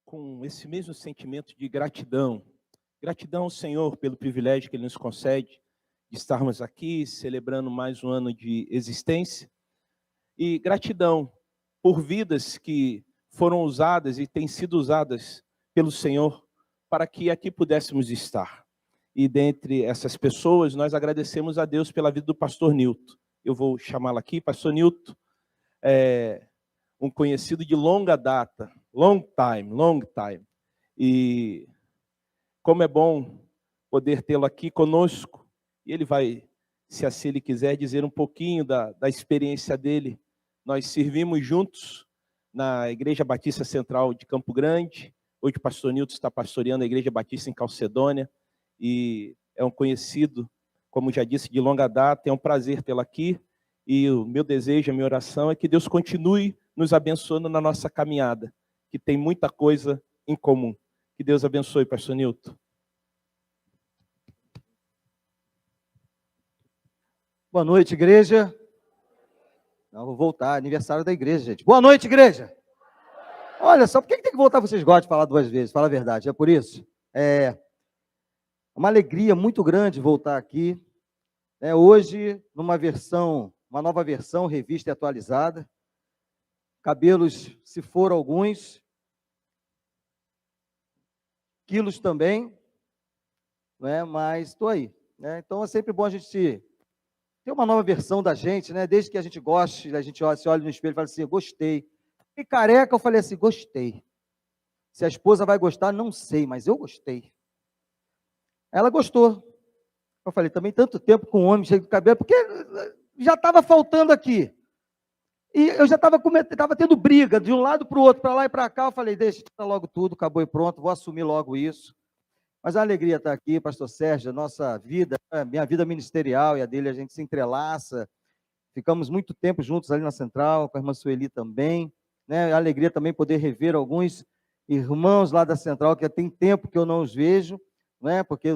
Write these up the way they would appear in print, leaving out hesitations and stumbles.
com esse mesmo sentimento de gratidão. Gratidão ao Senhor pelo privilégio que Ele nos concede de estarmos aqui celebrando mais um ano de existência. E gratidão por vidas que foram usadas e têm sido usadas pelo Senhor para que aqui pudéssemos estar. E dentre essas pessoas, nós agradecemos a Deus pela vida do pastor Nilton. Eu vou chamá-lo aqui, pastor Nilton, um conhecido de longa data, long time. E como é bom poder tê-lo aqui conosco. E ele vai, se assim ele quiser, dizer um pouquinho da experiência dele. Nós servimos juntos na Igreja Batista Central de Campo Grande. Hoje o pastor Nilton está pastoreando a Igreja Batista em Calcedônia. E é um conhecido, como já disse, de longa data. É um prazer tê-lo aqui. E o meu desejo, a minha oração é que Deus continue nos abençoando na nossa caminhada, que tem muita coisa em comum. Que Deus abençoe, pastor Nilton. Boa noite, igreja. Não, vou voltar, aniversário da igreja, gente. Boa noite, igreja. Olha só, por que tem que voltar? Vocês gostam de falar duas vezes, fala a verdade, é por isso? É uma alegria muito grande voltar aqui. Hoje, uma nova versão, revista e atualizada. Cabelos, se for alguns. Quilos também. Mas estou aí. Então é sempre bom a gente ter uma nova versão da gente, Desde que a gente goste, a gente se olha no espelho e fala assim, gostei. E careca, eu falei assim, gostei. Se a esposa vai gostar, não sei, mas eu gostei. Ela gostou. Eu falei, também tanto tempo com um homem cheio de cabelo, porque já estava faltando aqui. E eu já estava tendo briga de um lado para o outro, para lá e para cá. Eu falei, deixa logo tudo, acabou e pronto, vou assumir logo isso. Mas a alegria estar aqui, pastor Sérgio, a nossa vida, minha vida ministerial e a dele, a gente se entrelaça. Ficamos muito tempo juntos ali na Central, com a irmã Sueli também. A alegria também poder rever alguns irmãos lá da Central, que tem tempo que eu não os vejo, porque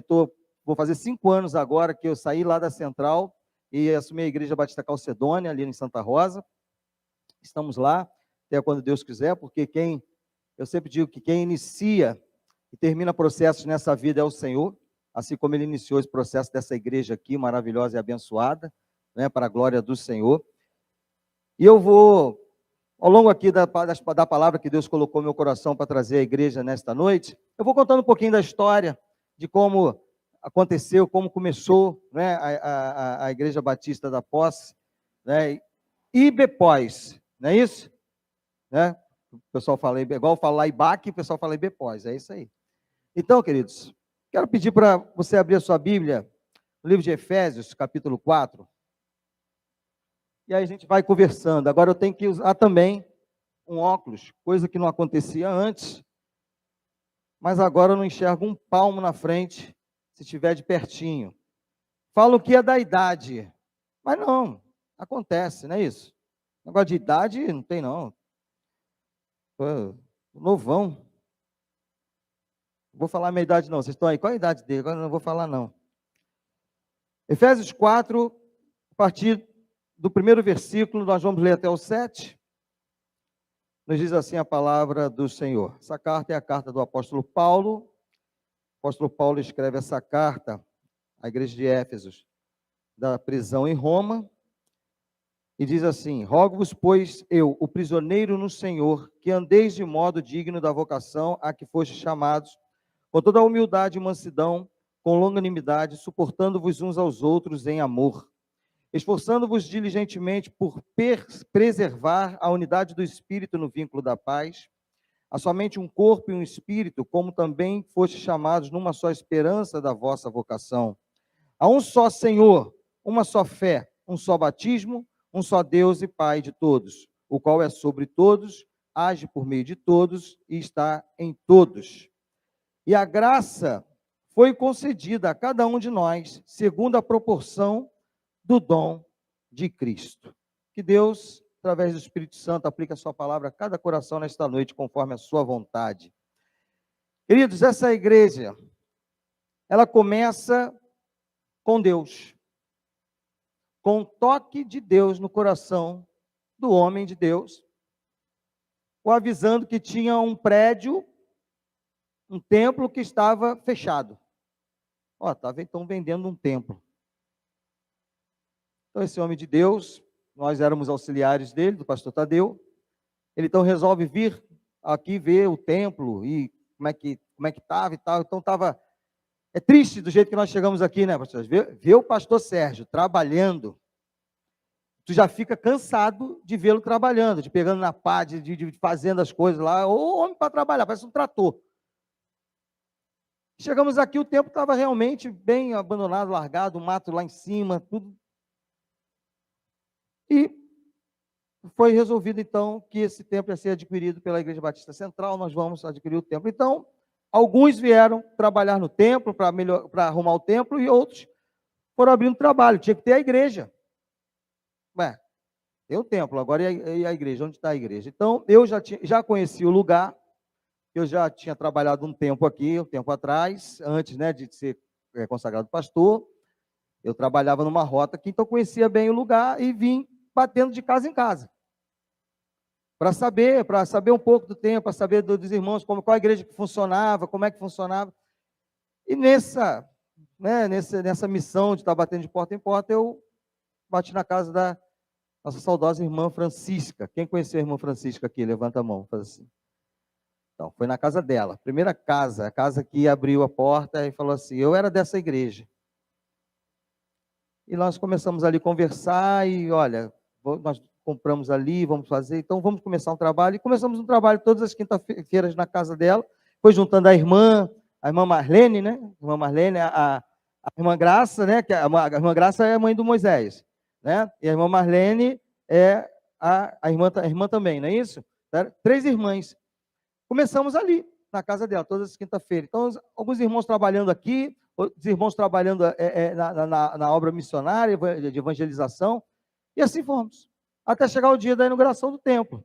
vou fazer 5 anos agora que eu saí lá da Central e assumi a Igreja Batista Calcedônia, ali em Santa Rosa. Estamos lá, até quando Deus quiser, porque eu sempre digo que quem inicia e termina processos nessa vida é o Senhor, assim como Ele iniciou esse processo dessa igreja aqui, maravilhosa e abençoada, para a glória do Senhor. E eu vou, ao longo aqui da palavra que Deus colocou no meu coração para trazer à igreja nesta noite, eu vou contando um pouquinho da história, de como aconteceu, como começou a Igreja Batista da Posse, e depois, não é isso? O pessoal fala, igual falar Ibaque, o pessoal fala Ibepós, é isso aí. Então, queridos, quero pedir para você abrir a sua Bíblia, no livro de Efésios, capítulo 4, e aí a gente vai conversando. Agora eu tenho que usar também um óculos, coisa que não acontecia antes, mas agora eu não enxergo um palmo na frente, se estiver de pertinho. Falam que é da idade, mas não, acontece, não é isso? Negócio de idade não tem não. Novão. Vou falar a minha idade não, vocês estão aí, qual a idade dele? Agora não vou falar não. Efésios 4, a partir do primeiro versículo, nós vamos ler até o 7. Nos diz assim a palavra do Senhor. Essa carta é a carta do apóstolo Paulo. O apóstolo Paulo escreve essa carta à igreja de Éfesos, da prisão em Roma, e diz assim: rogo-vos, pois, eu, o prisioneiro no Senhor, que andeis de modo digno da vocação a que fostes chamados, com toda a humildade e mansidão, com longanimidade, suportando-vos uns aos outros em amor, esforçando-vos diligentemente por preservar a unidade do Espírito no vínculo da paz. Há somente um corpo e um Espírito, como também fostes chamados numa só esperança da vossa vocação. Há um só Senhor, uma só fé, um só batismo, um só Deus e Pai de todos, o qual é sobre todos, age por meio de todos e está em todos. E a graça foi concedida a cada um de nós, segundo a proporção do dom de Cristo. Que Deus, através do Espírito Santo, aplique a sua palavra a cada coração nesta noite, conforme a sua vontade. Queridos, essa igreja, ela começa com Deus, com o toque de Deus no coração do homem de Deus, o avisando que tinha um prédio um templo que estava fechado. Estava então vendendo um templo. Então esse homem de Deus, nós éramos auxiliares dele, do pastor Tadeu, ele então resolve vir aqui ver o templo e como é que estava e tal. Então é triste do jeito que nós chegamos aqui, né, pastor? Ver o pastor Sérgio trabalhando, tu já fica cansado de vê-lo trabalhando, de pegando na pá, de fazendo as coisas lá, ou homem para trabalhar, parece um trator. Chegamos aqui, o tempo estava realmente bem abandonado, largado, o mato lá em cima, tudo. E foi resolvido, então, que esse templo ia ser adquirido pela Igreja Batista Central, nós vamos adquirir o templo. Então, alguns vieram trabalhar no templo, para arrumar o templo, e outros foram abrindo trabalho, tinha que ter a igreja. Tem o templo, agora e a igreja? Onde está a igreja? Então, eu já conheci o lugar, eu já tinha trabalhado um tempo aqui, um tempo atrás, antes, né, de ser consagrado pastor, eu trabalhava numa rota aqui, então conhecia bem o lugar e vim batendo de casa em casa, para saber um pouco do tempo, para saber dos irmãos, qual a igreja que funcionava, como é que funcionava. E nessa missão de estar batendo de porta em porta, eu bati na casa da nossa saudosa irmã Francisca. Quem conheceu a irmã Francisca aqui? Levanta a mão, faz assim. Então, foi na casa dela, primeira casa, a casa que abriu a porta e falou assim, eu era dessa igreja. E nós começamos ali a conversar e, olha, nós compramos ali, vamos fazer, então vamos começar um trabalho. E começamos um trabalho todas as quintas-feiras na casa dela, foi juntando a irmã Marlene, né? A irmã Marlene, a irmã Graça, né? Que a irmã Graça é a mãe do Moisés, né? E a irmã Marlene é a irmã também, não é isso? 3 irmãs. Começamos ali, na casa dela, todas as quinta-feiras. Então, alguns irmãos trabalhando aqui, outros irmãos trabalhando na obra missionária, de evangelização, e assim fomos, até chegar o dia da inauguração do templo.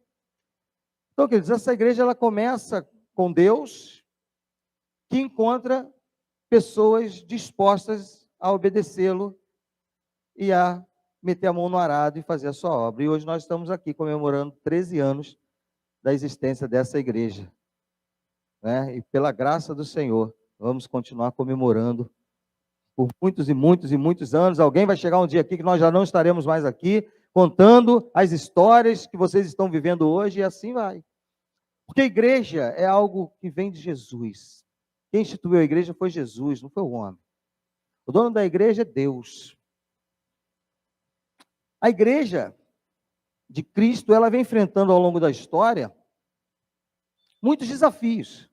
Então, queridos, essa igreja, ela começa com Deus, que encontra pessoas dispostas a obedecê-lo e a meter a mão no arado e fazer a sua obra. E hoje nós estamos aqui comemorando 13 anos da existência dessa igreja, né? E pela graça do Senhor, vamos continuar comemorando por muitos e muitos e muitos anos. Alguém vai chegar um dia aqui que nós já não estaremos mais aqui, contando as histórias que vocês estão vivendo hoje, e assim vai. Porque a igreja é algo que vem de Jesus. Quem instituiu a igreja foi Jesus, não foi o homem. O dono da igreja é Deus. A igreja de Cristo, ela vem enfrentando ao longo da história muitos desafios.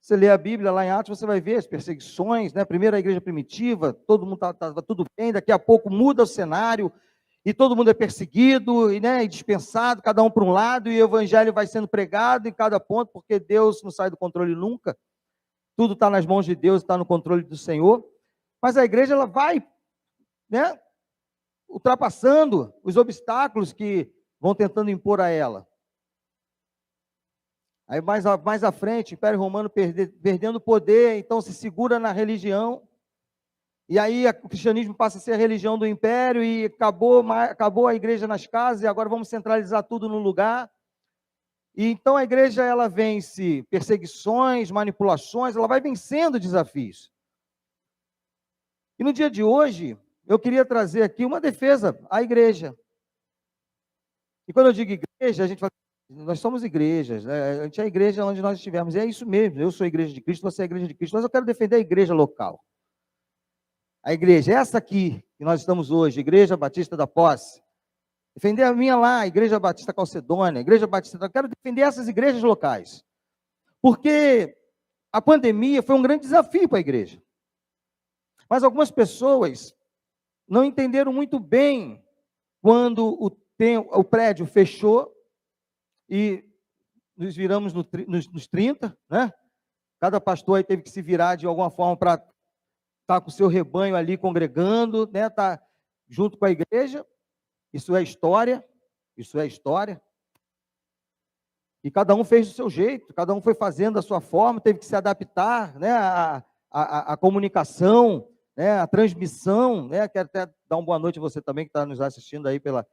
Você lê a Bíblia lá em Atos, você vai ver as perseguições, né? Primeiro a igreja primitiva, todo mundo estava tudo bem, daqui a pouco muda o cenário, e todo mundo é perseguido, e dispensado, cada um para um lado, e o evangelho vai sendo pregado em cada ponto, porque Deus não sai do controle nunca, tudo está nas mãos de Deus, está no controle do Senhor. Mas a igreja, ela vai, né, ultrapassando os obstáculos que vão tentando impor a ela. Aí mais à frente, o Império Romano perdendo poder, então se segura na religião, e aí o cristianismo passa a ser a religião do império, e acabou a igreja nas casas, e agora vamos centralizar tudo no lugar. E então a igreja, ela vence perseguições, manipulações, ela vai vencendo desafios. E no dia de hoje, eu queria trazer aqui uma defesa à igreja. E quando eu digo igreja, a gente fala, nós somos igrejas, né? A gente é a igreja onde nós estivermos, e é isso mesmo, eu sou a igreja de Cristo, você é a igreja de Cristo, mas eu quero defender a igreja local. A igreja, essa aqui, que nós estamos hoje, Igreja Batista da Posse, defender a minha lá, a Igreja Batista Calcedônia, a Igreja Batista, eu quero defender essas igrejas locais, porque a pandemia foi um grande desafio para a igreja, mas algumas pessoas não entenderam muito bem quando o prédio fechou, e nos viramos nos 30, né? Cada pastor aí teve que se virar de alguma forma para estar com o seu rebanho ali congregando, né? Estar junto com a igreja. Isso é história, E cada um fez do seu jeito, cada um foi fazendo da sua forma, teve que se adaptar, né? A comunicação, né? A transmissão, né? Quero até dar uma boa noite a você também que está nos assistindo aí pelo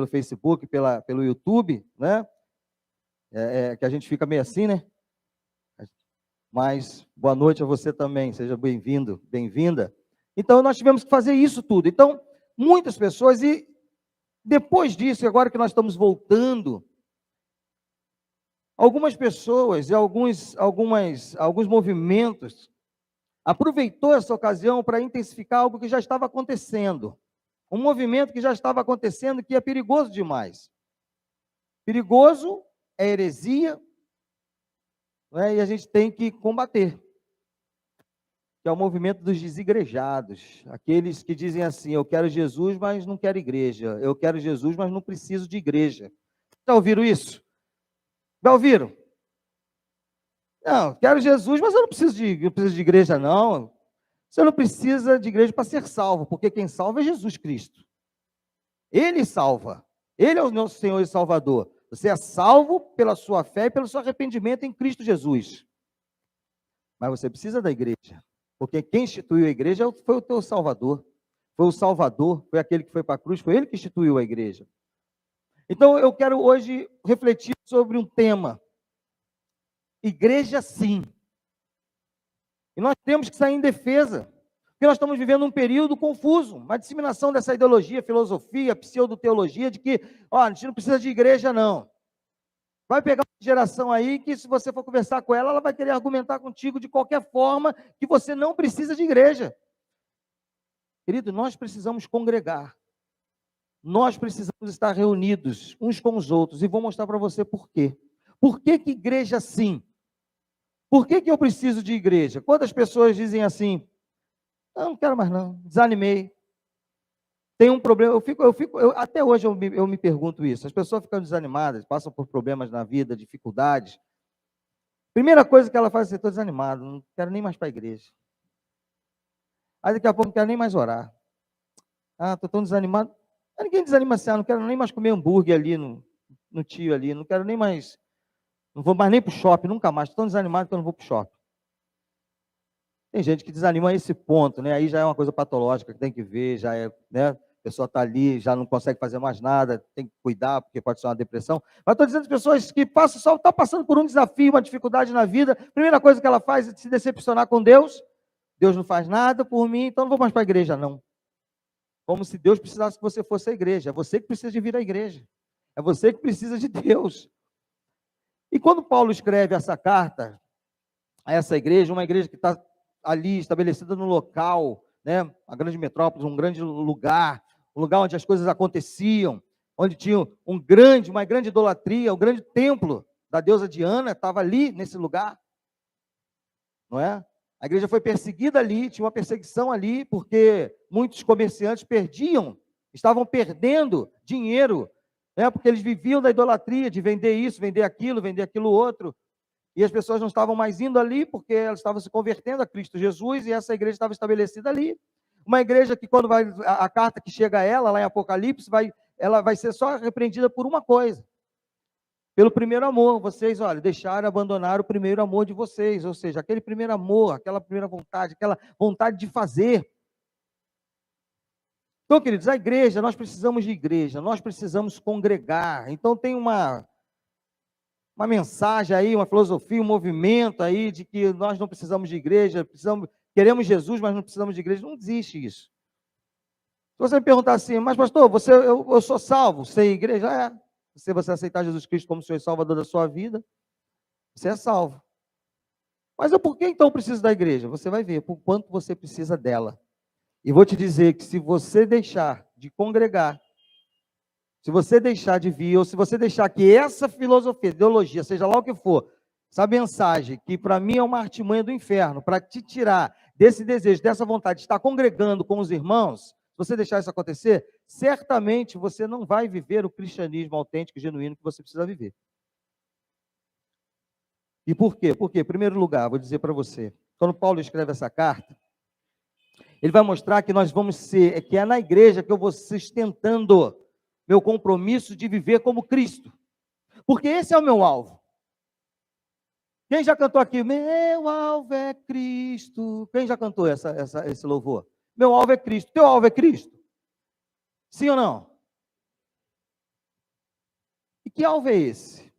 Facebook, pelo YouTube, né? Que a gente fica meio assim, né? mas boa noite a você também, seja bem-vindo, bem-vinda. Então, nós tivemos que fazer isso tudo. Então, muitas pessoas, e depois disso, agora que nós estamos voltando, algumas pessoas e alguns movimentos aproveitou essa ocasião para intensificar algo que já estava acontecendo. Um movimento que já estava acontecendo, que é perigoso demais. Perigoso é heresia, né? E a gente tem que combater. Que é o movimento dos desigrejados. Aqueles que dizem assim, eu quero Jesus, mas não quero igreja. Eu quero Jesus, mas não preciso de igreja. Já ouviram isso? Já ouviram? Não, quero Jesus, mas eu não preciso de igreja, não. Você não precisa de igreja para ser salvo, porque quem salva é Jesus Cristo. Ele salva. Ele é o nosso Senhor e Salvador. Você é salvo pela sua fé e pelo seu arrependimento em Cristo Jesus. Mas você precisa da igreja, porque quem instituiu a igreja foi o teu Salvador. Foi o Salvador, foi aquele que foi para a cruz, foi ele que instituiu a igreja. Então eu quero hoje refletir sobre um tema. Igreja sim. E nós temos que sair em defesa, porque nós estamos vivendo um período confuso, uma disseminação dessa ideologia, filosofia, pseudo-teologia, de que, a gente não precisa de igreja, não. Vai pegar uma geração aí que, se você for conversar com ela, ela vai querer argumentar contigo de qualquer forma que você não precisa de igreja. Querido, nós precisamos congregar. Nós precisamos estar reunidos uns com os outros, e vou mostrar para você por quê. Por que igreja sim? Por que eu preciso de igreja? Quantas pessoas dizem assim, não quero mais não, desanimei. Tem um problema, até hoje eu me pergunto isso. As pessoas ficam desanimadas, passam por problemas na vida, dificuldades. Primeira coisa que ela faz é, estou desanimado, não quero nem mais para a igreja. Aí daqui a pouco não quero nem mais orar. Estou tão desanimado. Ninguém desanima assim, não quero nem mais comer hambúrguer ali no tio ali, não quero nem mais, não vou mais nem para o shopping, nunca mais, estou tão desanimado que eu não vou para o shopping. Tem gente que desanima a esse ponto, né? Aí já é uma coisa patológica que tem que ver, já é, né? A pessoa está ali, já não consegue fazer mais nada, tem que cuidar, porque pode ser uma depressão. Mas estou dizendo as pessoas que estão passando por um desafio, uma dificuldade na vida, a primeira coisa que ela faz é se decepcionar com Deus. Deus não faz nada por mim, então não vou mais para a igreja, não. Como se Deus precisasse que você fosse a igreja. É você que precisa de vir à igreja. É você que precisa de Deus. E quando Paulo escreve essa carta a essa igreja, uma igreja que está ali estabelecida no local, né, uma grande metrópole, um grande lugar, um lugar onde as coisas aconteciam, onde tinha uma grande idolatria, um grande templo da deusa Diana estava ali nesse lugar, não é? A igreja foi perseguida ali, tinha uma perseguição ali, porque muitos comerciantes estavam perdendo dinheiro, né, porque eles viviam da idolatria, de vender isso, vender aquilo outro. E as pessoas não estavam mais indo ali, porque elas estavam se convertendo a Cristo Jesus, e essa igreja estava estabelecida ali. Uma igreja que, quando vai, a carta que chega a ela, lá em Apocalipse, ela vai ser só repreendida por uma coisa. Pelo primeiro amor. Vocês, deixaram, abandonar o primeiro amor de vocês. Ou seja, aquele primeiro amor, aquela primeira vontade, aquela vontade de fazer. Então, queridos, a igreja, nós precisamos de igreja, nós precisamos congregar. Então, tem uma mensagem aí, uma filosofia, um movimento aí de que nós não precisamos de igreja, queremos Jesus, mas não precisamos de igreja. Não existe isso. Se você me perguntar assim, mas pastor, eu sou salvo, sem igreja? Se você aceitar Jesus Cristo como Senhor e Salvador da sua vida, você é salvo. Mas por que então precisa da igreja? Você vai ver por quanto você precisa dela. E vou te dizer que se você deixar de congregar, se você deixar de vir, ou se você deixar que essa filosofia, ideologia, seja lá o que for, essa mensagem, que para mim é uma artimanha do inferno, para te tirar desse desejo, dessa vontade de estar congregando com os irmãos, se você deixar isso acontecer, certamente você não vai viver o cristianismo autêntico e genuíno que você precisa viver. E por quê? Porque, em primeiro lugar, vou dizer para você, quando Paulo escreve essa carta, ele vai mostrar que nós vamos ser, que é na igreja que eu vou sustentando meu compromisso de viver como Cristo. Porque esse é o meu alvo. Quem já cantou aqui? Meu alvo é Cristo. Quem já cantou esse louvor? Meu alvo é Cristo. Teu alvo é Cristo? Sim ou não? E que alvo é esse?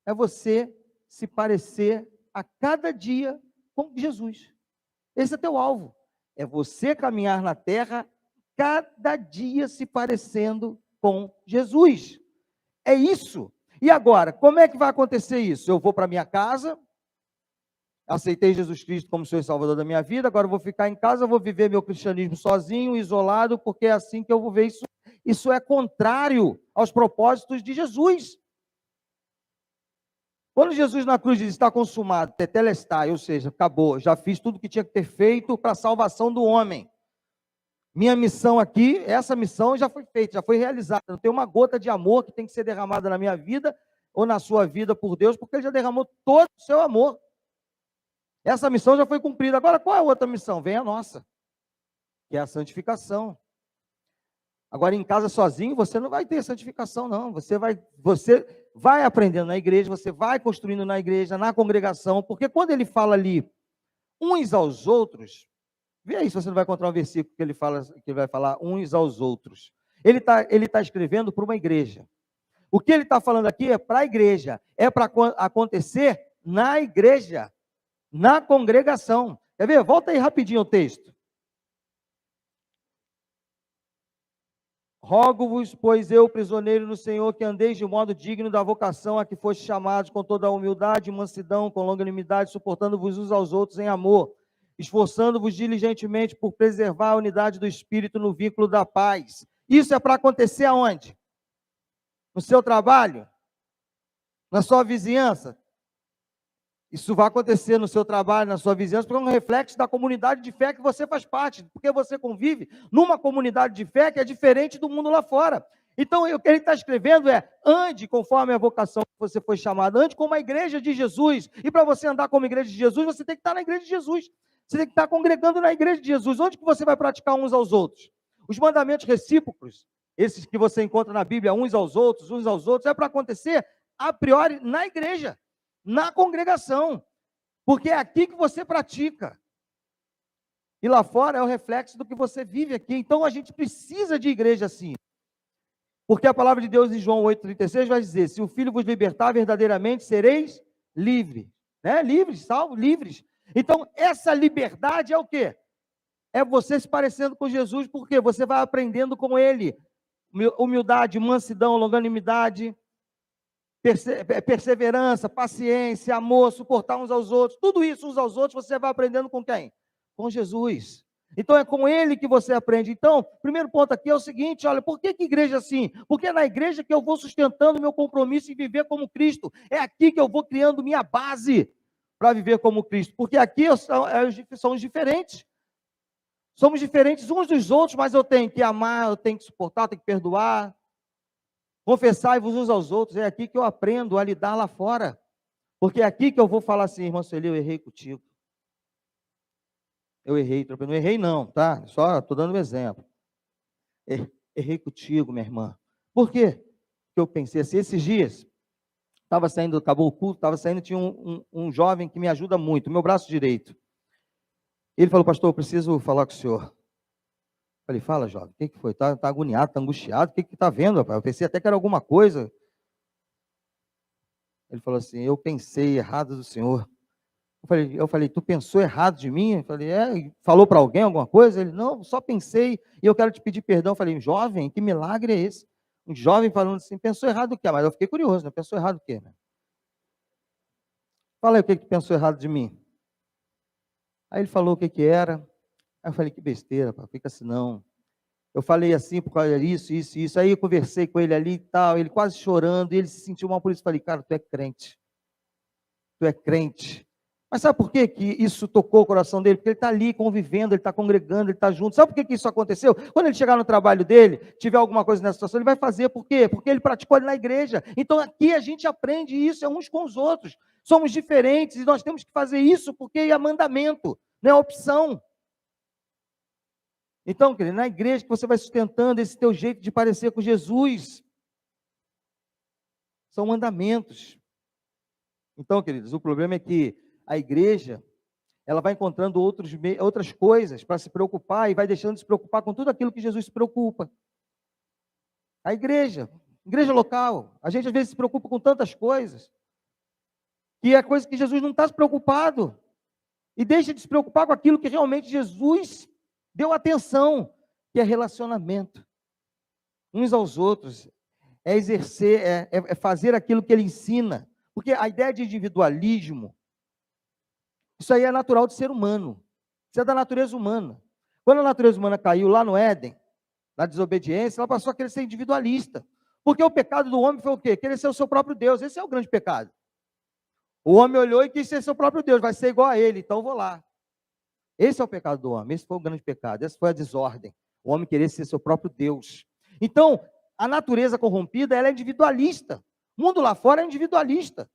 É você se parecer a cada dia com Jesus. Esse é teu alvo. É você caminhar na terra cada dia se parecendo com Jesus. É isso. E agora, como é que vai acontecer isso? Eu vou para minha casa, aceitei Jesus Cristo como Senhor e Salvador da minha vida, agora eu vou ficar em casa, eu vou viver meu cristianismo sozinho, isolado, porque é assim que eu vou ver isso. Isso é contrário aos propósitos de Jesus. Quando Jesus na cruz diz, está consumado, tetelestai, ou seja, acabou, já fiz tudo que tinha que ter feito para a salvação do homem. Minha missão aqui, essa missão já foi feita, já foi realizada. Não tem uma gota de amor que tem que ser derramada na minha vida ou na sua vida por Deus, porque Ele já derramou todo o seu amor. Essa missão já foi cumprida. Agora, qual é a outra missão? Vem a nossa, que é a santificação. Agora, em casa sozinho, você não vai ter santificação, não. Você vai aprendendo na igreja, você vai construindo na igreja, na congregação, porque quando ele fala ali, uns aos outros, vê aí se você não vai encontrar um versículo que ele vai falar uns aos outros. Ele tá escrevendo para uma igreja. O que ele está falando aqui é para a igreja, é para acontecer na igreja, na congregação. Quer ver? Volta aí rapidinho o texto. Rogo-vos, pois eu, prisioneiro no Senhor, que andeis de modo digno da vocação a que foste chamados, com toda a humildade e mansidão, com longanimidade, suportando-vos uns aos outros em amor, esforçando-vos diligentemente por preservar a unidade do Espírito no vínculo da paz. Isso é para acontecer aonde? No seu trabalho? Na sua vizinhança? Isso vai acontecer no seu trabalho, na sua vizinhança, porque é um reflexo da comunidade de fé que você faz parte, porque você convive numa comunidade de fé que é diferente do mundo lá fora. Então, o que ele está escrevendo é, ande conforme a vocação que você foi chamado, ande como a igreja de Jesus, e para você andar como igreja de Jesus, você tem que estar na igreja de Jesus, você tem que estar congregando na igreja de Jesus. Onde que você vai praticar uns aos outros? Os mandamentos recíprocos, esses que você encontra na Bíblia, uns aos outros, é para acontecer, a priori, na igreja, na congregação, porque é aqui que você pratica, e lá fora é o reflexo do que você vive aqui. Então a gente precisa de igreja assim, porque a palavra de Deus em João 8,36 vai dizer, se o Filho vos libertar, verdadeiramente sereis livres, né? Livres, salvos, livres. Então essa liberdade é o quê? É você se parecendo com Jesus, porque você vai aprendendo com Ele, humildade, mansidão, longanimidade, perseverança, paciência, amor, suportar uns aos outros, tudo isso uns aos outros, você vai aprendendo com quem? Com Jesus. Então é com Ele que você aprende. Então, o primeiro ponto aqui é o seguinte, olha, por que igreja assim? Porque é na igreja que eu vou sustentando meu compromisso em viver como Cristo, é aqui que eu vou criando minha base para viver como Cristo, porque aqui somos diferentes. Somos diferentes uns dos outros, mas eu tenho que amar, eu tenho que suportar, eu tenho que perdoar, confessai-vos uns aos outros, é aqui que eu aprendo a lidar lá fora, porque é aqui que eu vou falar assim, irmã Sueli, eu errei contigo, eu não errei não, tá? Só estou dando um exemplo, errei contigo, minha irmã. Por quê? Porque eu pensei assim, esses dias, estava saindo, acabou o culto, estava saindo, tinha um jovem que me ajuda muito, meu braço direito, ele falou, pastor, eu preciso falar com o senhor. Falei, fala, jovem, o que foi? Está agoniado, está angustiado, o que está vendo, rapaz? Eu pensei até que era alguma coisa. Ele falou assim, eu pensei errado do senhor. Eu falei, tu pensou errado de mim? Eu falei, falou para alguém alguma coisa? Ele, não, só pensei, e eu quero te pedir perdão. Eu falei, jovem, que milagre é esse? Um jovem falando assim, pensou errado o quê? Mas eu fiquei curioso, né? Pensou errado o quê? Né? Fala aí o que tu pensou errado de mim. Aí ele falou o que era. Aí eu falei, que besteira, pá, fica assim não. Eu falei assim por causa disso, isso, isso. Aí eu conversei com ele ali e tal, ele quase chorando, e ele se sentiu mal por isso. Falei, cara, tu é crente. Tu é crente. Mas sabe por que isso tocou o coração dele? Porque ele está ali convivendo, ele está congregando, ele está junto. Sabe por que isso aconteceu? Quando ele chegar no trabalho dele, tiver alguma coisa nessa situação, ele vai fazer. Por quê? Porque ele praticou ali na igreja. Então aqui a gente aprende isso, é uns com os outros. Somos diferentes e nós temos que fazer isso porque é mandamento, não é opção. Então, querido, na igreja que você vai sustentando esse teu jeito de parecer com Jesus. São mandamentos. Então, queridos, o problema é que a igreja, ela vai encontrando outras coisas para se preocupar e vai deixando de se preocupar com tudo aquilo que Jesus se preocupa. A igreja local, a gente às vezes se preocupa com tantas coisas. que é coisa que Jesus não está se preocupado. E deixa de se preocupar com aquilo que realmente Jesus deu atenção, que é relacionamento. Uns aos outros, é exercer, é fazer aquilo que ele ensina. Porque a ideia de individualismo, isso aí é natural do ser humano. Isso é da natureza humana. Quando a natureza humana caiu lá no Éden, na desobediência, ela passou a querer ser individualista. Porque o pecado do homem foi o quê? Querer ser o seu próprio Deus. Esse é o grande pecado. O homem olhou e quis ser seu próprio Deus, vai ser igual a ele, então eu vou lá. Esse é o pecado do homem, esse foi o grande pecado, essa foi a desordem. O homem querer ser seu próprio Deus. Então, a natureza corrompida, ela é individualista. O mundo lá fora é individualista.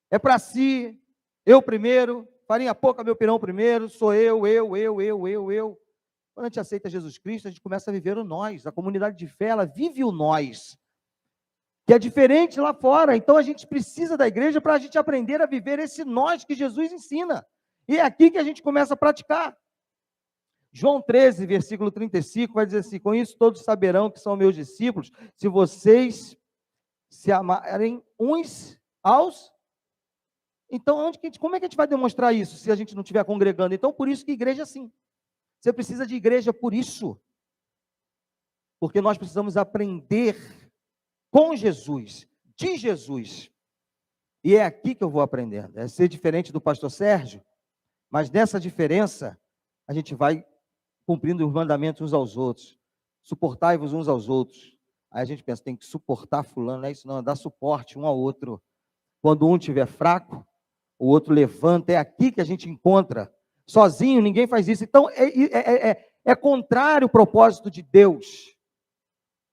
É para si, eu primeiro, farinha pouca, meu pirão primeiro, sou eu. Quando a gente aceita Jesus Cristo, a gente começa a viver o nós. A comunidade de fé, ela vive o nós, que é diferente lá fora. Então a gente precisa da igreja para a gente aprender a viver esse nós que Jesus ensina. E é aqui que a gente começa a praticar. João 13, versículo 35, vai dizer assim: com isso todos saberão que são meus discípulos, se vocês se amarem uns aos... Então, como é que a gente vai demonstrar isso, se a gente não estiver congregando? Então, por isso que igreja é assim. Você precisa de igreja por isso. Porque nós precisamos aprender com Jesus, de Jesus. E é aqui que eu vou aprendendo. É ser diferente do pastor Sérgio, mas nessa diferença, a gente vai cumprindo os mandamentos uns aos outros. Suportai-vos uns aos outros. Aí a gente pensa, tem que suportar fulano, não é isso não, dá suporte um ao outro. Quando um estiver fraco, o outro levanta. É aqui que a gente encontra. Sozinho, ninguém faz isso. Então, é contrário o propósito de Deus.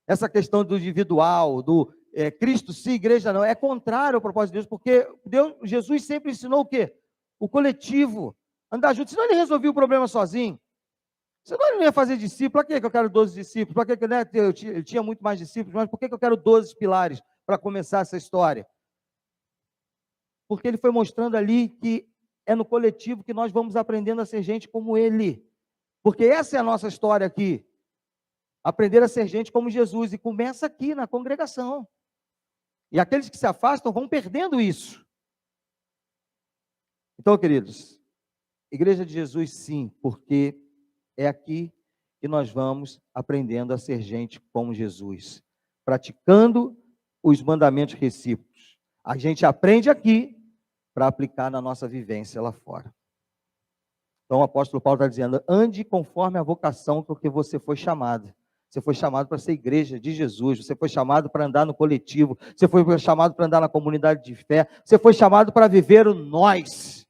Essa questão do individual, do Cristo sim, igreja não, é contrário ao propósito de Deus, porque Jesus sempre ensinou o quê? O coletivo, andar junto, senão ele resolvia o problema sozinho. Senão ele não ia fazer discípulo. Para que eu quero 12 discípulos? Para que, né, eu tinha muito mais discípulos, mas por que eu quero 12 pilares para começar essa história? Porque ele foi mostrando ali que é no coletivo que nós vamos aprendendo a ser gente como ele. Porque essa é a nossa história aqui. Aprender a ser gente como Jesus. E começa aqui na congregação. E aqueles que se afastam vão perdendo isso. Então, queridos, Igreja de Jesus sim, porque é aqui que nós vamos aprendendo a ser gente como Jesus. Praticando os mandamentos recíprocos. A gente aprende aqui para aplicar na nossa vivência lá fora. Então o apóstolo Paulo está dizendo, ande conforme a vocação porque você foi chamado. Você foi chamado para ser igreja de Jesus, você foi chamado para andar no coletivo, você foi chamado para andar na comunidade de fé, você foi chamado para viver o nós.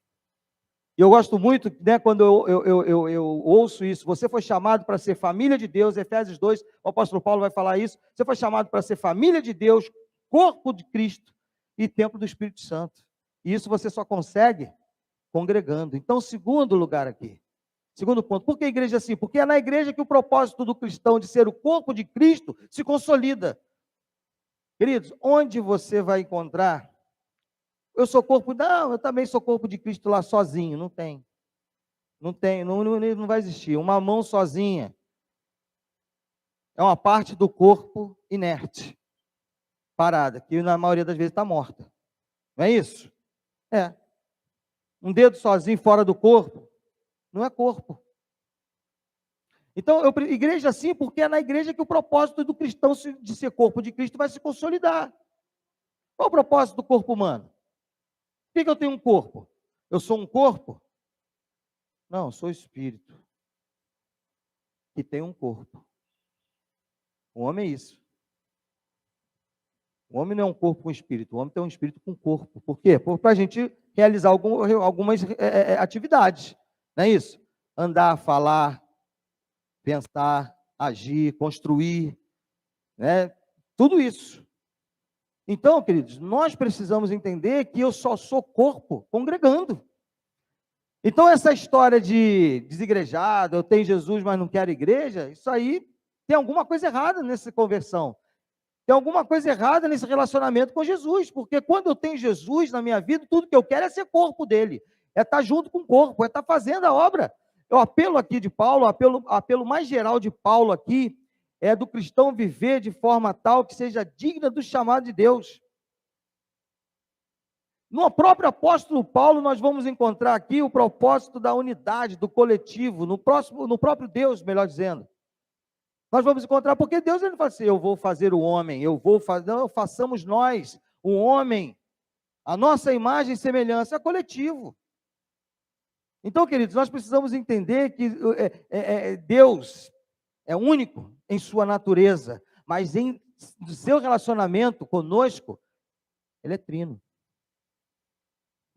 E eu gosto muito, né, quando eu ouço isso, você foi chamado para ser família de Deus, Efésios 2, o apóstolo Paulo vai falar isso, você foi chamado para ser família de Deus, corpo de Cristo e templo do Espírito Santo. E isso você só consegue congregando. Então, segundo lugar aqui, segundo ponto, por que a igreja é assim? Porque é na igreja que o propósito do cristão de ser o corpo de Cristo se consolida. Queridos, onde você vai encontrar? Eu sou corpo, não, eu também sou corpo de Cristo lá sozinho, não tem. Não vai existir. Uma mão sozinha é uma parte do corpo inerte, parada, que na maioria das vezes está morta. Não é isso? É. Um dedo sozinho fora do corpo, não é corpo. Então, igreja sim, porque é na igreja que o propósito do cristão de ser corpo de Cristo vai se consolidar. Qual o propósito do corpo humano? Por que eu tenho um corpo? Eu sou um corpo? Não, eu sou espírito. Que tem um corpo. O homem é isso. O homem não é um corpo com espírito, o homem tem um espírito com corpo. Por quê? Para a gente realizar algumas atividades, não é isso? Andar, falar, pensar, agir, construir, né? Tudo isso. Então, queridos, nós precisamos entender que eu só sou corpo congregando. Então, essa história de desigrejado, eu tenho Jesus, mas não quero igreja, isso aí tem alguma coisa errada nessa conversão. Tem alguma coisa errada nesse relacionamento com Jesus, porque quando eu tenho Jesus na minha vida, tudo que eu quero é ser corpo dele, é estar junto com o corpo, é estar fazendo a obra. O apelo aqui de Paulo, o apelo mais geral de Paulo aqui, é do cristão viver de forma tal que seja digna do chamado de Deus. No próprio apóstolo Paulo, nós vamos encontrar aqui o propósito da unidade, do coletivo, no próprio Deus, melhor dizendo. Nós vamos encontrar, porque Deus ele não fala assim, eu vou fazer o homem, eu vou fazer, não, façamos nós, o homem, a nossa imagem e semelhança, é coletivo. Então, queridos, nós precisamos entender que Deus é único em sua natureza, mas em seu relacionamento conosco, ele é trino.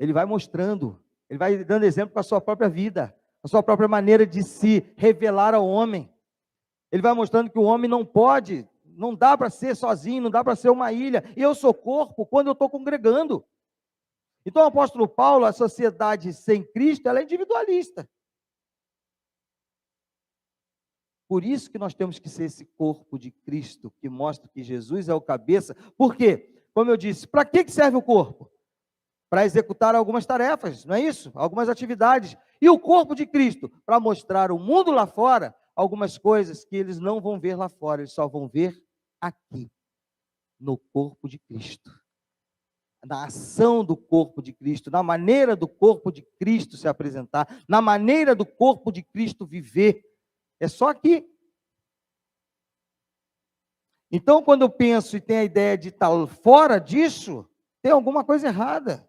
Ele vai mostrando, ele vai dando exemplo com a sua própria vida, a sua própria maneira de se revelar ao homem. Ele vai mostrando que o homem não pode, não dá para ser sozinho, não dá para ser uma ilha. E eu sou corpo quando eu estou congregando. Então, o apóstolo Paulo, a sociedade sem Cristo, ela é individualista. Por isso que nós temos que ser esse corpo de Cristo, que mostra que Jesus é o cabeça. Por quê? Como eu disse, para que serve o corpo? Para executar algumas tarefas, não é isso? Algumas atividades. E o corpo de Cristo? Para mostrar ao mundo lá fora algumas coisas que eles não vão ver lá fora, eles só vão ver aqui, no corpo de Cristo. Na ação do corpo de Cristo, na maneira do corpo de Cristo se apresentar, na maneira do corpo de Cristo viver. É só aqui. Então, quando eu penso e tenho a ideia de estar fora disso, tem alguma coisa errada.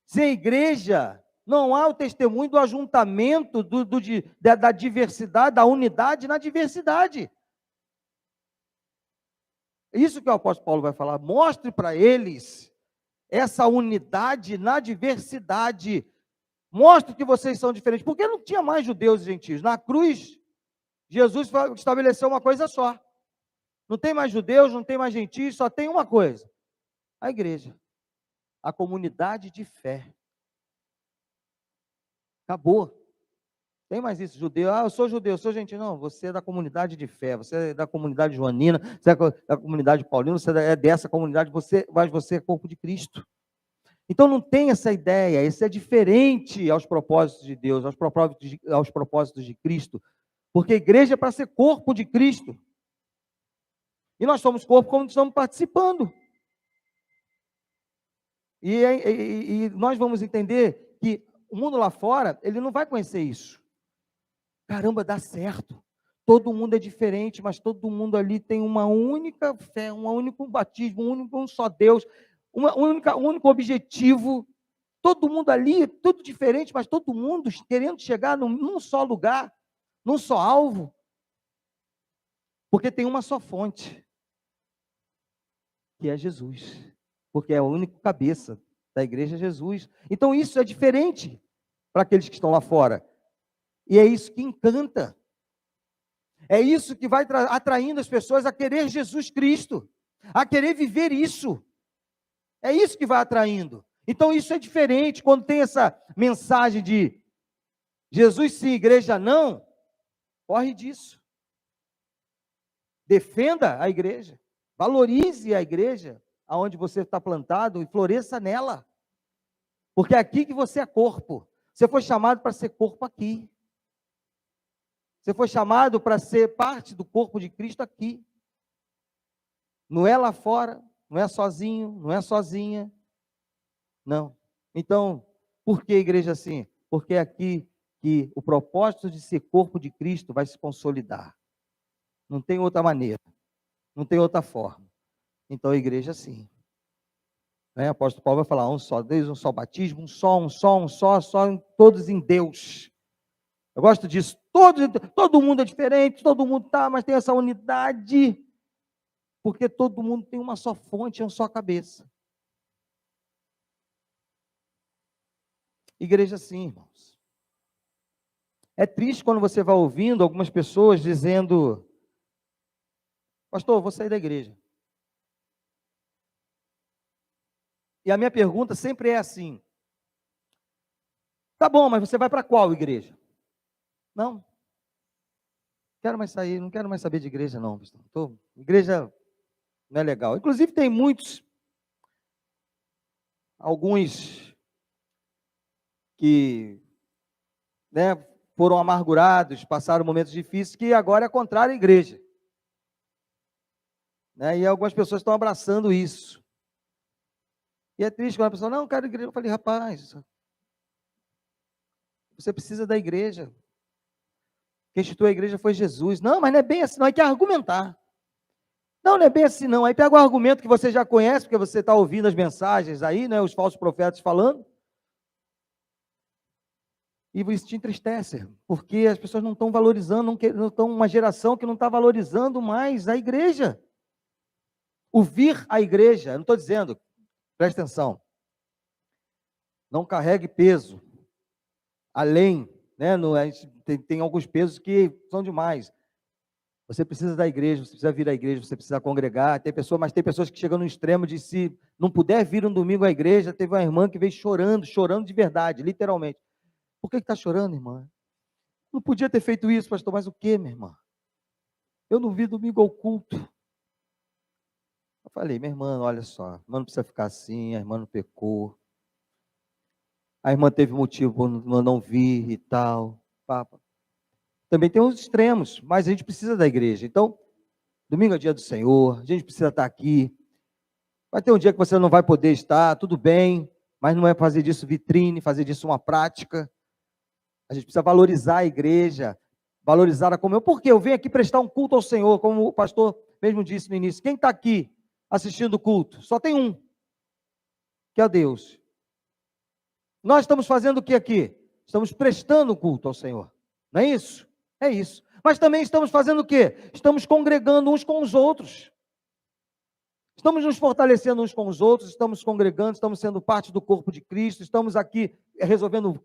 Sem igreja, não há o testemunho do ajuntamento, da diversidade, da unidade na diversidade. Isso que o apóstolo Paulo vai falar. Mostre para eles essa unidade na diversidade. Mostre que vocês são diferentes. Porque não tinha mais judeus e gentios. Na cruz, Jesus estabeleceu uma coisa só. Não tem mais judeus, não tem mais gentios, só tem uma coisa. A igreja. A comunidade de fé. Acabou. Tem mais isso, judeu. Eu sou judeu, eu sou gentil. Não, você é da comunidade de fé, você é da comunidade joanina, você é da comunidade paulina, você é dessa comunidade, mas você é corpo de Cristo. Então não tem essa ideia, isso é diferente aos propósitos de Deus, aos propósitos de Cristo, porque a igreja é para ser corpo de Cristo. E nós somos corpo quando estamos participando. E nós vamos entender que o mundo lá fora, ele não vai conhecer isso. Caramba, dá certo. Todo mundo é diferente, mas todo mundo ali tem uma única fé, um único batismo, um só Deus, um único objetivo. Todo mundo ali, tudo diferente, mas todo mundo querendo chegar num só lugar, num só alvo. Porque tem uma só fonte, que é Jesus. Porque é o único cabeça da igreja, é Jesus. Então isso é diferente para aqueles que estão lá fora. E é isso que encanta. É isso que vai atraindo as pessoas a querer Jesus Cristo, a querer viver isso. É isso que vai atraindo. Então isso é diferente quando tem essa mensagem de Jesus sim, igreja não. Corre disso. Defenda a igreja. Valorize a igreja aonde você está plantado e floresça nela. Porque é aqui que você é corpo. Você foi chamado para ser corpo aqui. Você foi chamado para ser parte do corpo de Cristo aqui. Não é lá fora, não é sozinho, não é sozinha. Não. Então, por que igreja assim? Porque é aqui que o propósito de ser corpo de Cristo vai se consolidar. Não tem outra maneira. Não tem outra forma. Então, a igreja assim. O apóstolo Paulo vai falar, um só Deus, um só batismo, um só, todos em Deus. Eu gosto disso. Todo mundo é diferente, todo mundo mas tem essa unidade, porque todo mundo tem uma só fonte, uma só cabeça. Igreja sim, irmãos. É triste quando você vai ouvindo algumas pessoas dizendo, pastor, vou sair da igreja. E a minha pergunta sempre é assim, tá bom, mas você vai para qual igreja? Não quero mais sair, não quero mais saber de igreja não, pastor. Igreja não é legal. Inclusive tem alguns que foram amargurados, passaram momentos difíceis, que agora é contrário à igreja. E algumas pessoas estão abraçando isso. E é triste quando a pessoa, não, eu quero igreja. Eu falei, rapaz, você precisa da igreja. Quem instituiu a igreja foi Jesus. Não, mas não é bem assim, não, aí quer argumentar. Não, não é bem assim, não. Aí pega o argumento que você já conhece, porque você está ouvindo as mensagens aí, né, os falsos profetas falando, e isso te entristece, porque as pessoas não estão valorizando, não estão, uma geração que não está valorizando mais a igreja. O vir à igreja, eu não estou dizendo, presta atenção, não carregue peso, além, né, a gente tem alguns pesos que são demais. Você precisa da igreja, você precisa vir à igreja, você precisa congregar. Mas tem pessoas que chegam no extremo de, se não puder vir um domingo à igreja, teve uma irmã que veio chorando, chorando de verdade, literalmente. Por que está chorando, irmã? Não podia ter feito isso, pastor, mas o que, minha irmã? Eu não vi domingo ao culto. Eu falei, minha irmã, olha só, a irmã não precisa ficar assim, a irmã não pecou. A irmã teve motivo por não vir e tal. Papa. Também tem os extremos, mas a gente precisa da igreja. Então, domingo é dia do Senhor, a gente precisa estar aqui. Vai ter um dia que você não vai poder estar, tudo bem, mas não é fazer disso vitrine, fazer disso uma prática. A gente precisa valorizar a igreja, valorizar a comunhão. Por quê? Eu venho aqui prestar um culto ao Senhor, como o pastor mesmo disse no início. Quem está aqui assistindo o culto? Só tem um, que é Deus. Nós estamos fazendo o que aqui? Estamos prestando culto ao Senhor. Não é isso? É isso. Mas também estamos fazendo o quê? Estamos congregando uns com os outros. Estamos nos fortalecendo uns com os outros, estamos congregando, estamos sendo parte do corpo de Cristo, estamos aqui resolvendo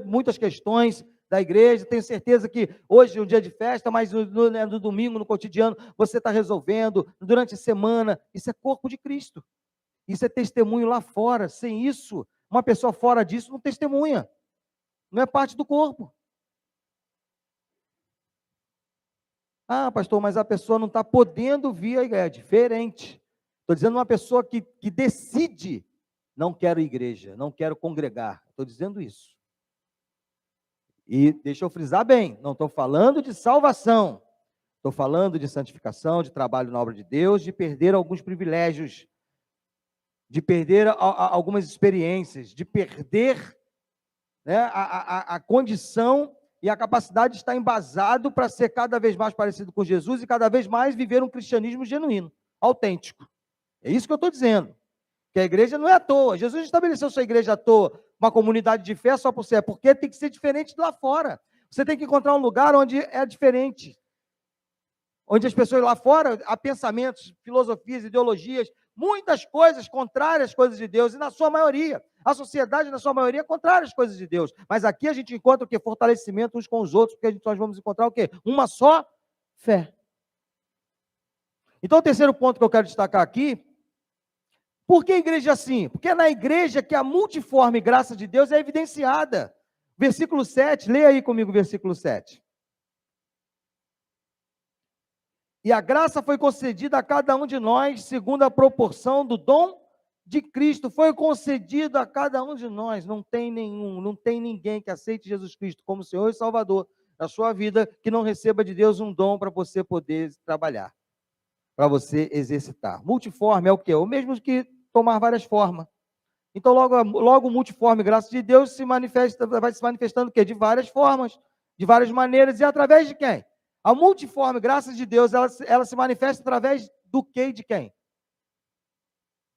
muitas questões da igreja. Tenho certeza que hoje é um dia de festa, mas no domingo, no cotidiano, você está resolvendo, durante a semana. Isso é corpo de Cristo. Isso é testemunho lá fora. Sem isso, uma pessoa fora disso não testemunha. Não é parte do corpo. Ah, pastor, mas a pessoa não está podendo vir à igreja. É diferente. Estou dizendo uma pessoa que decide, não quero igreja, não quero congregar. Estou dizendo isso. E deixa eu frisar bem, não estou falando de salvação. Estou falando de santificação, de trabalho na obra de Deus, de perder alguns privilégios, de perder algumas experiências, de perder, né, a condição e a capacidade de estar embasado para ser cada vez mais parecido com Jesus e cada vez mais viver um cristianismo genuíno, autêntico. É isso que eu estou dizendo. Que a igreja não é à toa. Jesus estabeleceu sua igreja à toa, uma comunidade de fé só por ser, porque tem que ser diferente de lá fora. Você tem que encontrar um lugar onde é diferente. Onde as pessoas lá fora, há pensamentos, filosofias, ideologias, muitas coisas contrárias às coisas de Deus, e na sua maioria, a sociedade na sua maioria é contrária às coisas de Deus. Mas aqui a gente encontra o quê? Fortalecimento uns com os outros, porque nós vamos encontrar o quê? Uma só fé. Então o terceiro ponto que eu quero destacar aqui, por que a igreja é assim? Porque é na igreja que a multiforme graça de Deus é evidenciada. Versículo 7, leia aí comigo o versículo 7. E a graça foi concedida a cada um de nós, segundo a proporção do dom de Cristo. Foi concedido a cada um de nós. Não tem ninguém que aceite Jesus Cristo como Senhor e Salvador da sua vida, que não receba de Deus um dom para você poder trabalhar, para você exercitar. Multiforme é o quê? O mesmo que tomar várias formas. Então, logo multiforme, graça de Deus, vai se manifestando o quê? De várias formas, de várias maneiras, e através de quem? A multiforme graça de Deus, ela se manifesta através do quê e de quem?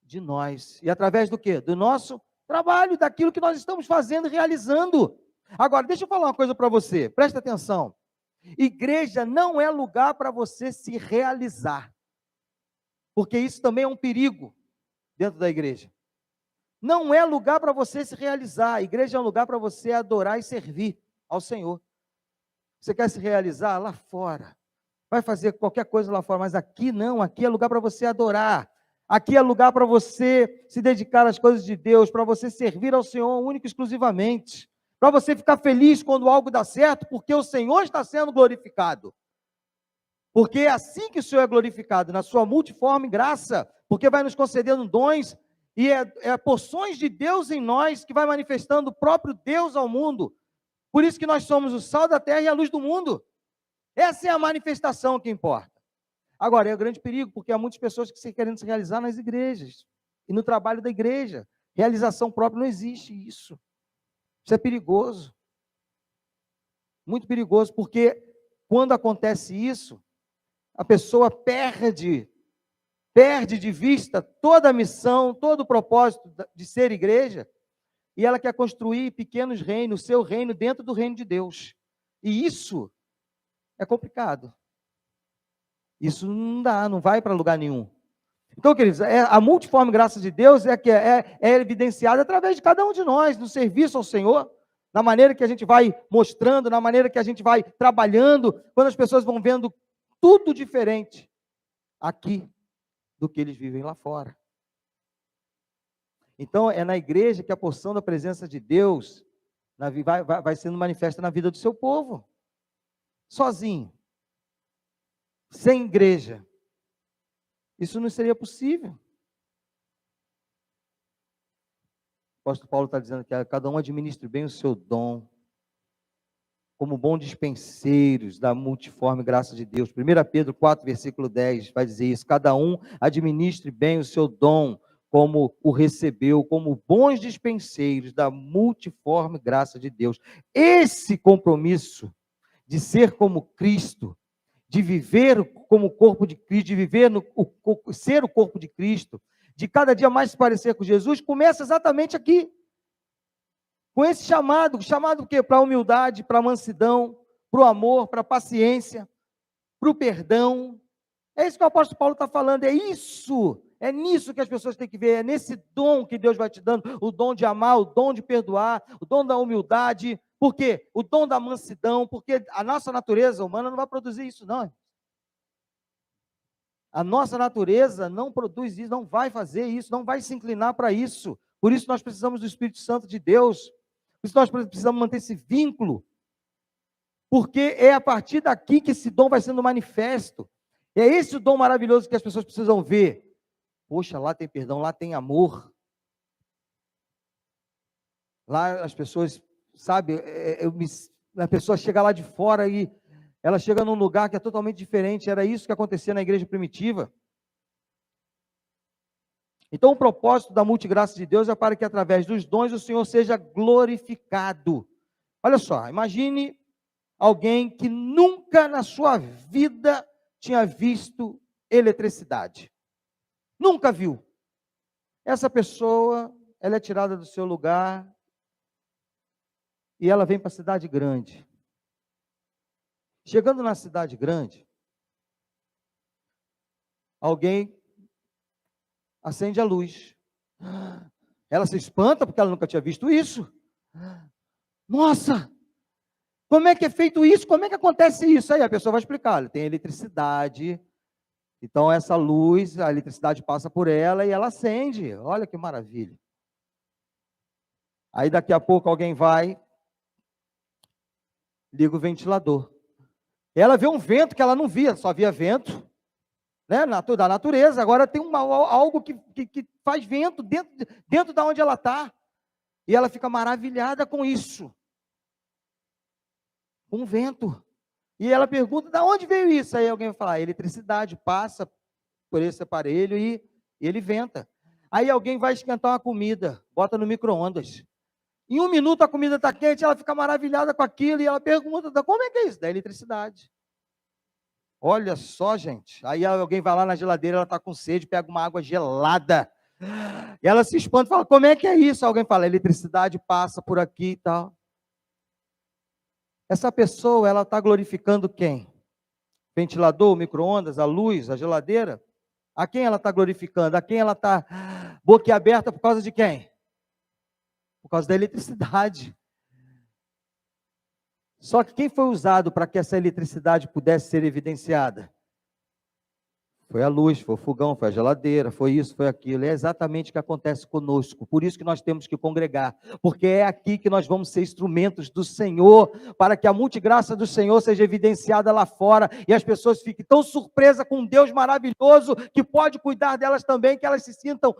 De nós. E através do quê? Do nosso trabalho, daquilo que nós estamos fazendo e realizando. Agora, deixa eu falar uma coisa para você, presta atenção. Igreja não é lugar para você se realizar, porque isso também é um perigo dentro da igreja. Não é lugar para você se realizar. A igreja é um lugar para você adorar e servir ao Senhor. Você quer se realizar? Lá fora. Vai fazer qualquer coisa lá fora, mas aqui não. Aqui é lugar para você adorar. Aqui é lugar para você se dedicar às coisas de Deus, para você servir ao Senhor único e exclusivamente. Para você ficar feliz quando algo dá certo, porque o Senhor está sendo glorificado. Porque é assim que o Senhor é glorificado, na sua multiforme graça, porque vai nos concedendo dons, e é porções de Deus em nós, que vai manifestando o próprio Deus ao mundo. Por isso que nós somos o sal da terra e a luz do mundo. Essa é a manifestação que importa. Agora, é um grande perigo, porque há muitas pessoas que querem se realizar nas igrejas, e no trabalho da igreja. Realização própria não existe isso. Isso é perigoso. Muito perigoso, porque quando acontece isso, a pessoa perde de vista toda a missão, todo o propósito de ser igreja, e ela quer construir pequenos reinos, seu reino dentro do reino de Deus. E isso é complicado. Isso não dá, não vai para lugar nenhum. Então, queridos, a multiforme graça de Deus é evidenciada através de cada um de nós, no serviço ao Senhor, na maneira que a gente vai mostrando, na maneira que a gente vai trabalhando, quando as pessoas vão vendo tudo diferente aqui do que eles vivem lá fora. Então, é na igreja que a porção da presença de Deus vai sendo manifesta na vida do seu povo. Sozinho, sem igreja, isso não seria possível. O apóstolo Paulo está dizendo que cada um administre bem o seu dom, como bons dispenseiros da multiforme graça de Deus. 1 Pedro 4, versículo 10, vai dizer isso: cada um administre bem o seu dom, como o recebeu, como bons dispenseiros da multiforme graça de Deus. Esse compromisso de ser como Cristo, de viver como o corpo de Cristo, de viver ser o corpo de Cristo, de cada dia mais se parecer com Jesus, começa exatamente aqui. Com esse chamado o quê? Para a humildade, para a mansidão, para o amor, para a paciência, para o perdão. É isso que o apóstolo Paulo está falando, é nisso que as pessoas têm que ver, é nesse dom que Deus vai te dando, o dom de amar, o dom de perdoar, o dom da humildade. Por quê? O dom da mansidão, porque a nossa natureza humana não vai produzir isso, não. A nossa natureza não produz isso, não vai fazer isso, não vai se inclinar para isso. Por isso nós precisamos do Espírito Santo de Deus. Por isso nós precisamos manter esse vínculo. Porque é a partir daqui que esse dom vai sendo manifesto. É esse o dom maravilhoso que as pessoas precisam ver. Poxa, lá tem perdão, lá tem amor. Lá as pessoas, sabe, a pessoa chega lá de fora e ela chega num lugar que é totalmente diferente. Era isso que acontecia na igreja primitiva. Então, o propósito da multigraça de Deus é para que, através dos dons, o Senhor seja glorificado. Olha só, imagine alguém que nunca na sua vida tinha visto eletricidade. Nunca viu. Essa pessoa, ela é tirada do seu lugar e ela vem para a cidade grande. Chegando na cidade grande, alguém acende a luz. Ela se espanta porque ela nunca tinha visto isso. Nossa, como é que é feito isso? Como é que acontece isso? Aí a pessoa vai explicar, tem eletricidade, então essa luz, a eletricidade passa por ela e ela acende. Olha que maravilha. Aí daqui a pouco alguém vai, liga o ventilador. Ela vê um vento que ela não via, só via vento, né, da natureza. Agora tem algo que faz vento dentro da onde ela está. E ela fica maravilhada com isso. Um vento. E ela pergunta, de onde veio isso? Aí alguém vai falar, a eletricidade passa por esse aparelho e ele venta. Aí alguém vai esquentar uma comida, bota no micro-ondas. Em 1 minuto a comida está quente, ela fica maravilhada com aquilo e ela pergunta, como é que é isso? Da eletricidade. Olha só, gente. Aí alguém vai lá na geladeira, ela está com sede, pega uma água gelada. E ela se espanta e fala, como é que é isso? Alguém fala, a eletricidade passa por aqui e tal. Essa pessoa, ela está glorificando quem? Ventilador, o micro-ondas, a luz, a geladeira? A quem ela está glorificando? A quem ela está boquiaberta por causa de quem? Por causa da eletricidade. Só que quem foi usado para que essa eletricidade pudesse ser evidenciada? Foi a luz, foi o fogão, foi a geladeira, foi isso, foi aquilo. É exatamente o que acontece conosco. Por isso que nós temos que congregar. Porque é aqui que nós vamos ser instrumentos do Senhor, para que a multigraça do Senhor seja evidenciada lá fora, e as pessoas fiquem tão surpresas com um Deus maravilhoso, que pode cuidar delas também, que elas se sintam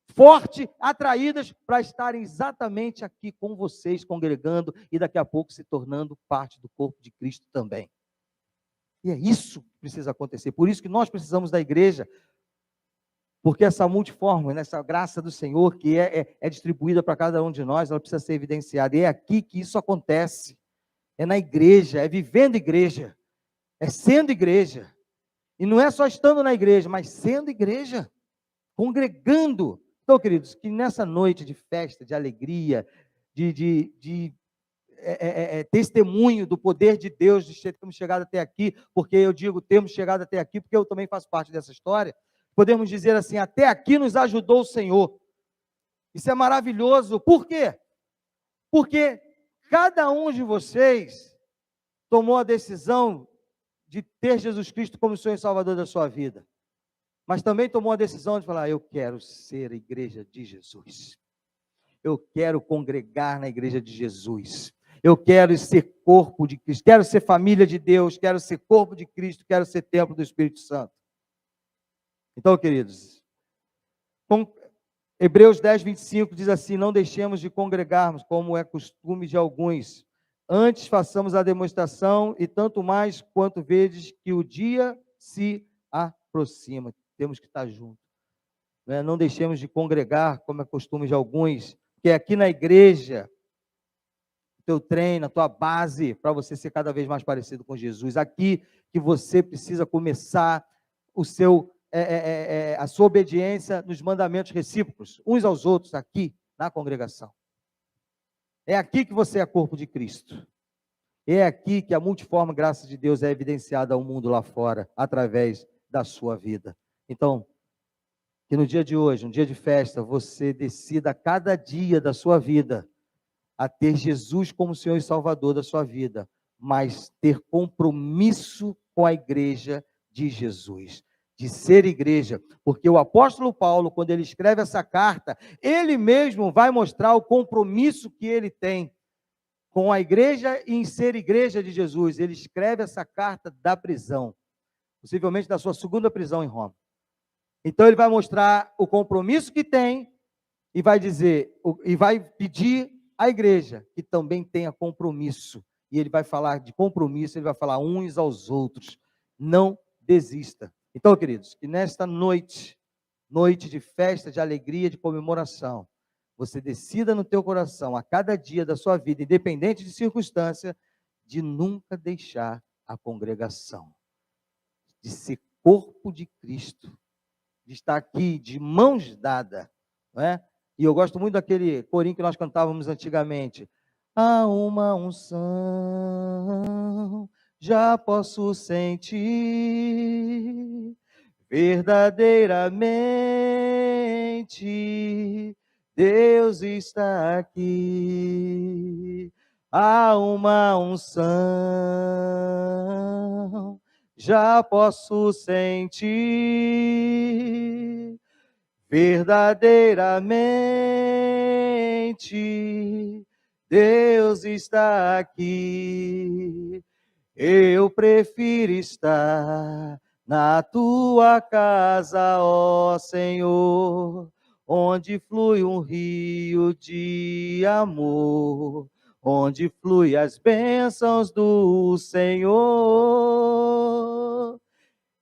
fortes, atraídas, para estarem exatamente aqui com vocês, congregando, e daqui a pouco se tornando parte do corpo de Cristo também. E é isso que precisa acontecer. Por isso que nós precisamos da igreja Porque essa multiforme, essa graça do Senhor que é distribuída para cada um de nós, ela precisa ser evidenciada. E é aqui que isso acontece. É na igreja, é vivendo igreja, é sendo igreja. E não é só estando na igreja, mas sendo igreja, congregando. Então, queridos, que nessa noite de festa, de alegria, de testemunho do poder de Deus, de termos chegado até aqui, porque eu digo temos chegado até aqui, porque eu também faço parte dessa história, podemos dizer assim, até aqui nos ajudou o Senhor. Isso é maravilhoso. Por quê? Porque cada um de vocês tomou a decisão de ter Jesus Cristo como Senhor e Salvador da sua vida, mas também tomou a decisão de falar, eu quero ser a igreja de Jesus, eu quero congregar na igreja de Jesus, eu quero ser corpo de Cristo, quero ser família de Deus, quero ser corpo de Cristo, quero ser templo do Espírito Santo. Então, queridos, Hebreus 10, 25 diz assim, não deixemos de congregarmos, como é costume de alguns, antes façamos a demonstração, e tanto mais quanto vedes que o dia se aproxima. Temos que estar juntos. Não deixemos de congregar, como é costume de alguns, porque aqui na igreja, teu treino, a tua base, para você ser cada vez mais parecido com Jesus. Aqui que você precisa começar a sua obediência nos mandamentos recíprocos, uns aos outros, aqui na congregação. É aqui que você é corpo de Cristo. É aqui que a multiforme graça de Deus é evidenciada ao mundo lá fora, através da sua vida. Então, que no dia de hoje, um dia de festa, você decida cada dia da sua vida a ter Jesus como Senhor e Salvador da sua vida, mas ter compromisso com a igreja de Jesus, de ser igreja, porque o apóstolo Paulo, quando ele escreve essa carta, ele mesmo vai mostrar o compromisso que ele tem com a igreja e em ser igreja de Jesus. Ele escreve essa carta da prisão, possivelmente da sua segunda prisão em Roma. Então ele vai mostrar o compromisso que tem e vai dizer, e vai pedir à igreja que também tenha compromisso. E ele vai falar de compromisso, ele vai falar uns aos outros. Não desista. Então, queridos, que nesta noite de festa, de alegria, de comemoração, você decida no teu coração, a cada dia da sua vida, independente de circunstância, de nunca deixar a congregação, de ser corpo de Cristo, de estar aqui de mãos dadas, não é? E eu gosto muito daquele corinho que nós cantávamos antigamente. Há uma unção, já posso sentir, verdadeiramente, Deus está aqui. Há uma unção, já posso sentir, verdadeiramente, Deus está aqui. Eu prefiro estar na tua casa, ó Senhor, onde flui um rio de amor, onde flui as bênçãos do Senhor.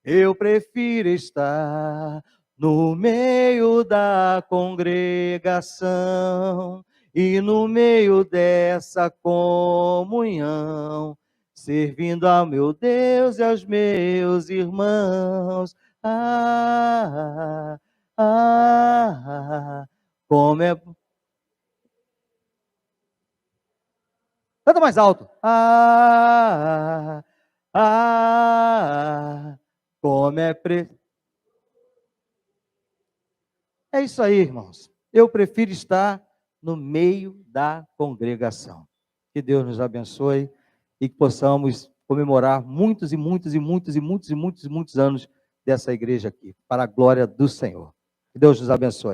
Eu prefiro estar no meio da congregação e no meio dessa comunhão, servindo ao meu Deus e aos meus irmãos. Como é... Canta mais alto. Como é É isso aí, irmãos. Eu prefiro estar no meio da congregação. Que Deus nos abençoe e que possamos comemorar muitos e muitos e muitos e muitos e muitos e muitos anos dessa igreja aqui, para a glória do Senhor. Que Deus nos abençoe.